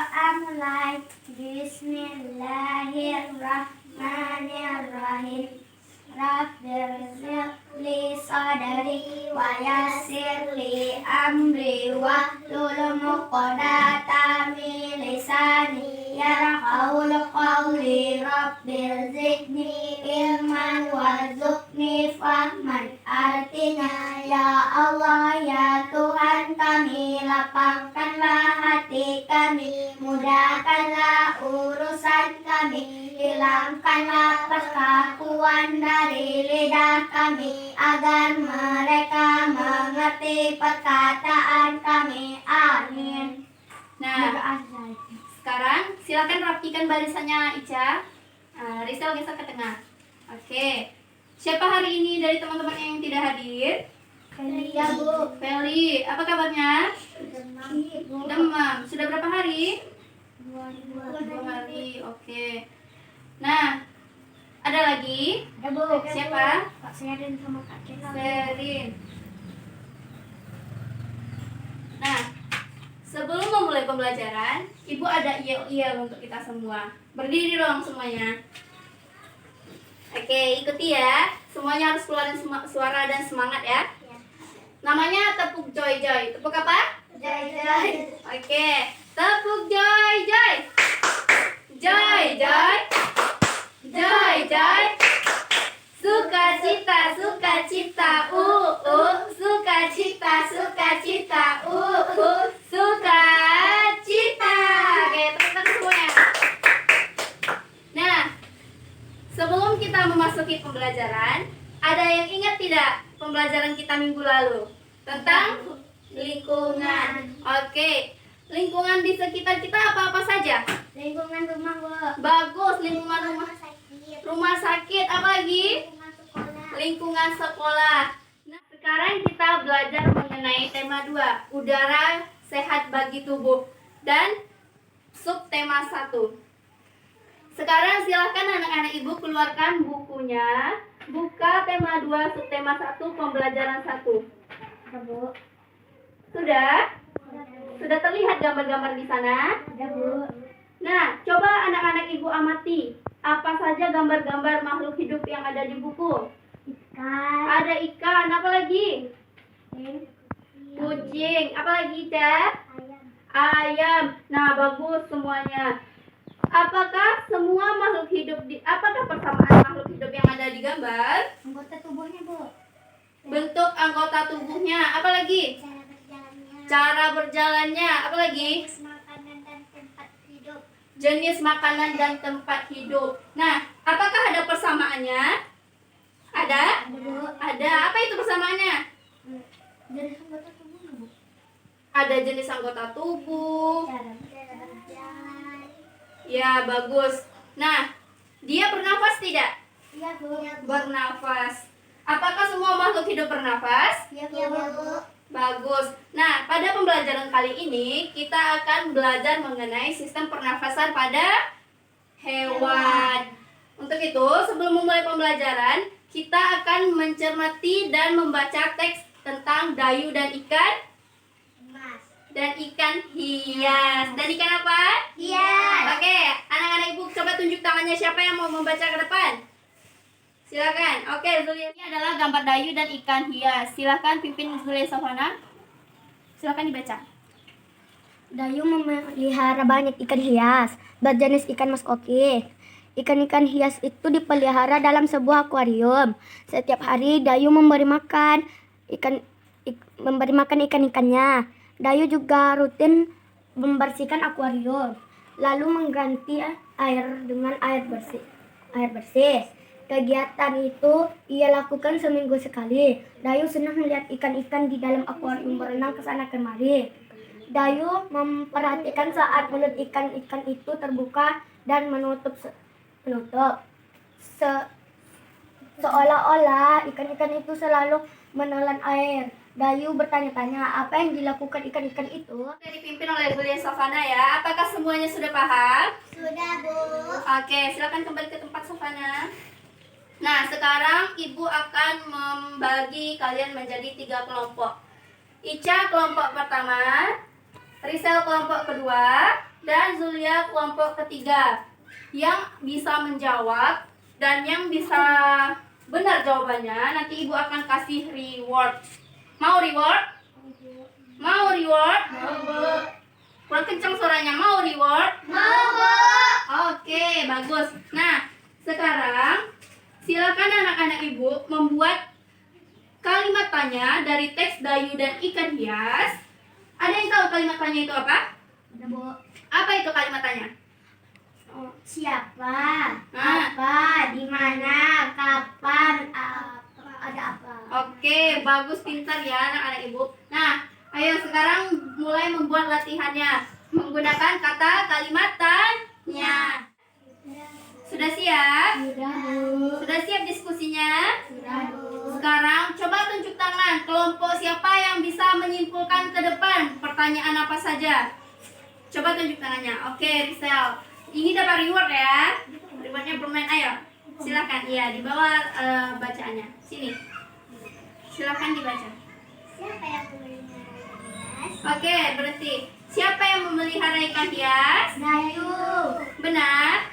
berdoa mulai. Bismillahirrahmanirrahim. Rabbirli sadari wa yassirli amri wa hlul 'uqdatam min lisani yafqahul qawli. Rabbil zidni ilman warzuqni fahman. Artinya, ya Allah, ya Tuhan kami, lapangkanlah hati kami, mudahkanlah urusan kami, hilangkanlah perkakuan dari lidah kami, agar mereka mengerti perkataan kami. Amin. Nah, sekarang silakan rapikan barisannya, Ica. Rizal geser ke tengah. Oke. Siapa hari ini dari teman-teman yang tidak hadir? Feli, ya Bu. Feli, apa kabarnya? Demam. Demam. Sudah berapa hari? 2 hari. Oke. Nah, ada lagi? Ada Bu. Siapa? Kak Serin sama Kak Cena. Serin. Nah, sebelum memulai pembelajaran, Ibu ada yel-yel untuk kita semua. Berdiri dong semuanya. Oke, ikuti ya. Semuanya harus keluarin suara dan semangat ya. Namanya tepuk joy joy. Tepuk apa? Joy joy. Oke, tepuk joy joy. Joy joy. Joy joy. Sukacita, sukacita, sukacita, sukacita, sukacita. Oke, teman-teman semuanya. Nah, sebelum kita memasuki pembelajaran, ada yang ingat tidak pembelajaran kita minggu lalu tentang lingkungan? Oke, lingkungan di sekitar kita apa-apa saja? Lingkungan rumah, Bu. Bagus, lingkungan rumah sakit, apa lagi? Lingkungan sekolah. Lingkungan sekolah. Nah, sekarang kita belajar mengenai tema 2, udara sehat bagi tubuh, dan subtema 1. Sekarang silakan anak-anak Ibu keluarkan bukunya. Buka tema 2, subtema 1, pembelajaran 1. Ada, Bu. Sudah? Sudah terlihat gambar-gambar di sana? Ada, Bu. Nah, coba anak-anak Ibu amati. Apa saja gambar-gambar makhluk hidup yang ada di buku? Ikan. Ada ikan, apa lagi? Kucing, apa lagi, Ca? Ayam. Ayam. Nah, bagus semuanya. Apakah semua makhluk hidup apakah persamaan makhluk hidup yang ada di gambar? Anggota tubuhnya, Bu. Bentuk anggota tubuhnya, apa lagi? Cara berjalannya. Cara berjalannya, apa lagi? Jenis makanan dan tempat hidup. Jenis makanan dan tempat hidup. Nah, apakah ada persamaannya? Ada? Ada, Bu. Ada. Apa itu persamaannya? Jenis anggota tubuhnya, Bu. Ada jenis anggota tubuh. Cara berjalan. Ya, bagus. Nah, dia bernafas tidak? Iya, Bu. Bernafas. Apakah semua makhluk hidup bernafas? Iya, Bu. Bagus. Nah, pada pembelajaran kali ini kita akan belajar mengenai sistem pernafasan pada hewan. Untuk itu, sebelum memulai pembelajaran, kita akan mencermati dan membaca teks tentang dayu dan ikan Emas. dan ikan hias. Dan ikan apa? Hias. Oke, anak-anak Ibu coba tunjuk tangannya, siapa yang mau membaca ke depan? Silakan. Oke, Zulia, ini adalah gambar dayu dan ikan hias. Silakan pimpin Zulia Sofana. Silakan dibaca. Dayu memelihara banyak ikan hias berjenis ikan mas oke. Ikan-ikan hias itu dipelihara dalam sebuah akuarium. Setiap hari Dayu memberi makan ikan-ikannya. Dayu juga rutin membersihkan akuarium, lalu mengganti air dengan air bersih. Kegiatan itu ia lakukan seminggu sekali. Dayu senang melihat ikan-ikan di dalam akuarium berenang ke sana kemari. Dayu memperhatikan saat mulut ikan-ikan itu terbuka dan menutup. Seolah-olah ikan-ikan itu selalu menelan air. Dayu bertanya-tanya apa yang dilakukan ikan-ikan itu. Sudah dipimpin oleh Zulia Sofana ya. Apakah semuanya sudah paham? Sudah, Bu. Oke, silakan kembali ke tempat Sofana. Nah, sekarang Ibu akan membagi kalian menjadi 3 kelompok. Ica kelompok pertama, Rizal kelompok kedua, dan Zulia kelompok ketiga. Yang bisa menjawab dan yang bisa benar jawabannya, nanti ibu akan kasih reward. Mau reward? Mau reward? Kurang kencang suaranya. Mau reward? Oke, bagus. Nah, sekarang silakan anak-anak ibu membuat kalimat tanya dari teks Dayu dan ikan hias. Ada yang tahu kalimat tanya itu apa? Ada, Bu. Apa itu kalimat tanya? Siapa? Nah. Apa? Di mana? Kapan? Ada apa? Oke, bagus, pintar ya anak-anak ibu. Nah, ayo sekarang mulai membuat latihannya menggunakan kata kalimat tanya. Sudah siap? Sudah, Bu. Sudah siap diskusinya? Sudah, Bu. Sekarang coba tunjuk tangan kelompok siapa yang bisa menyimpulkan ke depan pertanyaan apa saja. Coba tunjuk tangannya. Oke, Rizal. Ini dapat reward ya. Rewardnya bermain, ayo. Silakan, iya, di bawah bacaannya. Sini. Silakan dibaca. Siapa yang memelihara ikan hias? Oke, berarti siapa yang memelihara ikan hias? Dayu. Benar.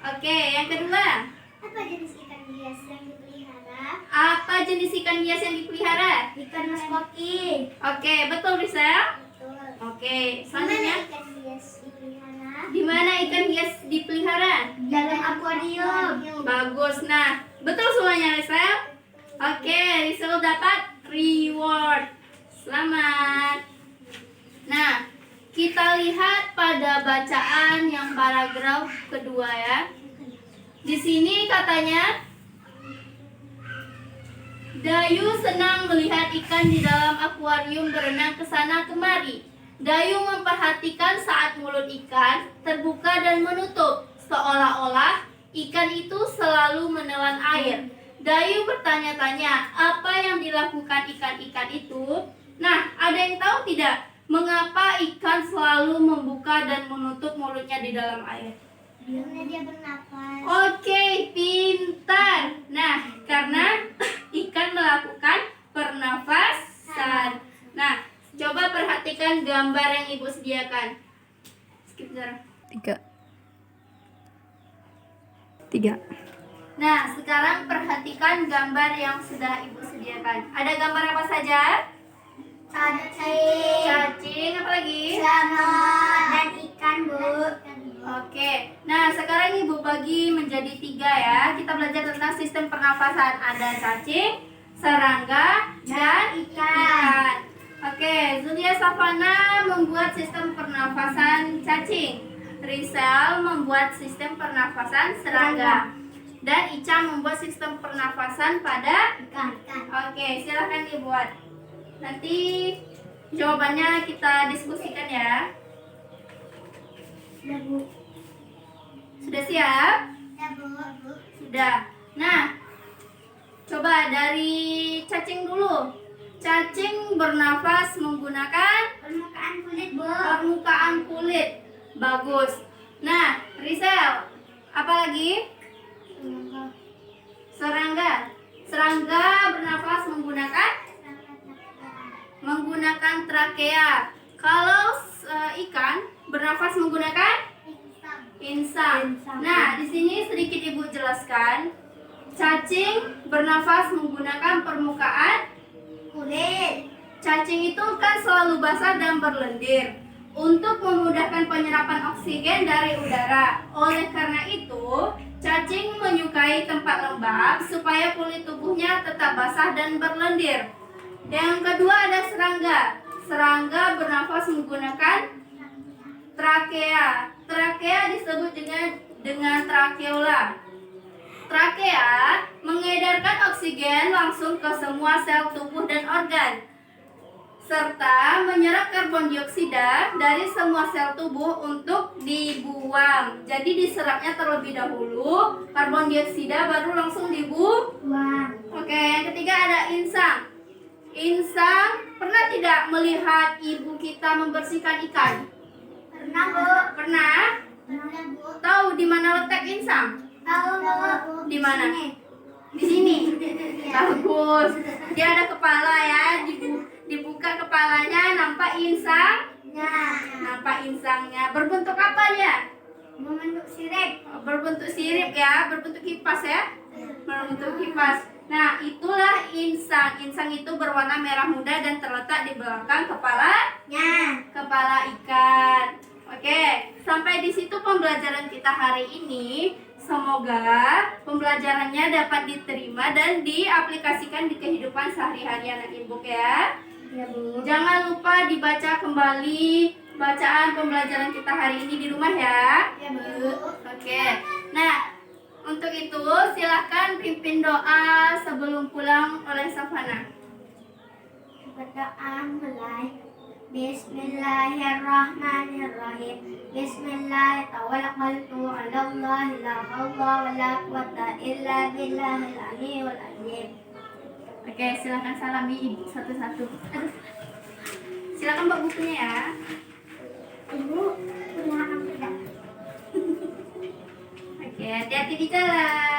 Oke, yang kedua. Apa jenis ikan hias yang dipelihara? Apa jenis ikan hias yang dipelihara? Ikan mas koki. Oke, betul Rizal. Betul. Oke, Mana selanjutnya. ikan hias dipelihara? Di mana ikan hias dipelihara? Dalam akuarium. Bagus. Nah, betul semuanya Rizal. Oke, Rizal dapat reward. Selamat. Nah, kita lihat pada bacaan yang paragraf kedua ya. Di sini katanya Dayu senang melihat ikan di dalam akuarium berenang ke sana kemari. Dayu memperhatikan saat mulut ikan terbuka dan menutup, seolah-olah ikan itu selalu menelan air. Dayu bertanya-tanya apa yang dilakukan ikan-ikan itu. Nah, ada yang tahu tidak mengapa ikan selalu membuka dan menutup mulutnya di dalam air? Karena dia bernapas. Oke, pintar. Nah, karena ikan melakukan pernafasan. Nah, coba perhatikan gambar yang ibu sediakan. Skip Zara. 3. Nah, sekarang perhatikan gambar yang sudah ibu sediakan. Ada gambar apa saja? Cacing, apa lagi? Salmon dan ikan, Bu. Oke, nah sekarang ibu bagi menjadi 3 ya. Kita belajar tentang sistem pernafasan. Ada cacing, serangga, dan ikan. Oke, Zulia Savana membuat sistem pernafasan cacing. Rizal membuat sistem pernafasan serangga. Dan Ica membuat sistem pernafasan pada Ikan. Oke, silahkan dibuat. Nanti jawabannya kita diskusikan ya. Ya, Bu. Sudah siap? Ya, Bu. Sudah. Nah, coba dari cacing dulu. Cacing bernafas menggunakan Permukaan kulit, Bu. permukaan kulit. Bagus. Nah, Rizal, apa lagi? Serangga. Serangga bernafas menggunakan trakea. Kalau ikan bernafas menggunakan insang. Nah, di sini sedikit ibu jelaskan. Cacing bernafas menggunakan permukaan Kulit. Cacing itu kan selalu basah dan berlendir untuk memudahkan penyerapan oksigen dari udara. Oleh karena itu, cacing menyukai tempat lembab supaya kulit tubuhnya tetap basah dan berlendir. Yang kedua ada serangga. Serangga bernafas menggunakan trakea. Trakea disebut dengan trakeola. Trakea mengedarkan oksigen langsung ke semua sel tubuh dan organ, serta menyerap karbon dioksida dari semua sel tubuh untuk dibuang. Jadi diserapnya terlebih dahulu, karbon dioksida baru langsung dibuang. Oke, yang ketiga ada insang. Insang, pernah tidak melihat ibu kita membersihkan ikan? Pernah, Bu. Pernah? Pernah, Bu. Tahu di mana letak insang? Tahu, Bu. Di mana? Di sini. Bagus. Dia ada kepala ya. Dibuka kepalanya, nampak insang. Nah. Nampak insangnya. Berbentuk apa dia? Membentuk sirip. Berbentuk sirip ya, berbentuk kipas ya. Berbentuk kipas. Nah, itulah insang. Insang itu berwarna merah muda dan terletak di belakang kepala ikan. Oke, sampai di situ pembelajaran kita hari ini. Semoga pembelajarannya dapat diterima dan diaplikasikan di kehidupan sehari-hari anak ibu ya. Ya, Bu. Jangan lupa dibaca kembali bacaan pembelajaran kita hari ini di rumah ya. Ya, Bu. Oke. Nah, untuk itu silahkan pimpin doa sebelum pulang oleh Safana. Berdoa mulai. Bismillahirrahmanirrahim. Bismillahirrahmanirrahim. Tawakkaltu 'ala Allah wa la quwwata illa billahil aliyyil azim. Oke, silahkan salami ibu satu-satu. Aduh. Silakan bawa bukunya ya. Ibu punya anak tidak? Oke, hati-hati di jalan.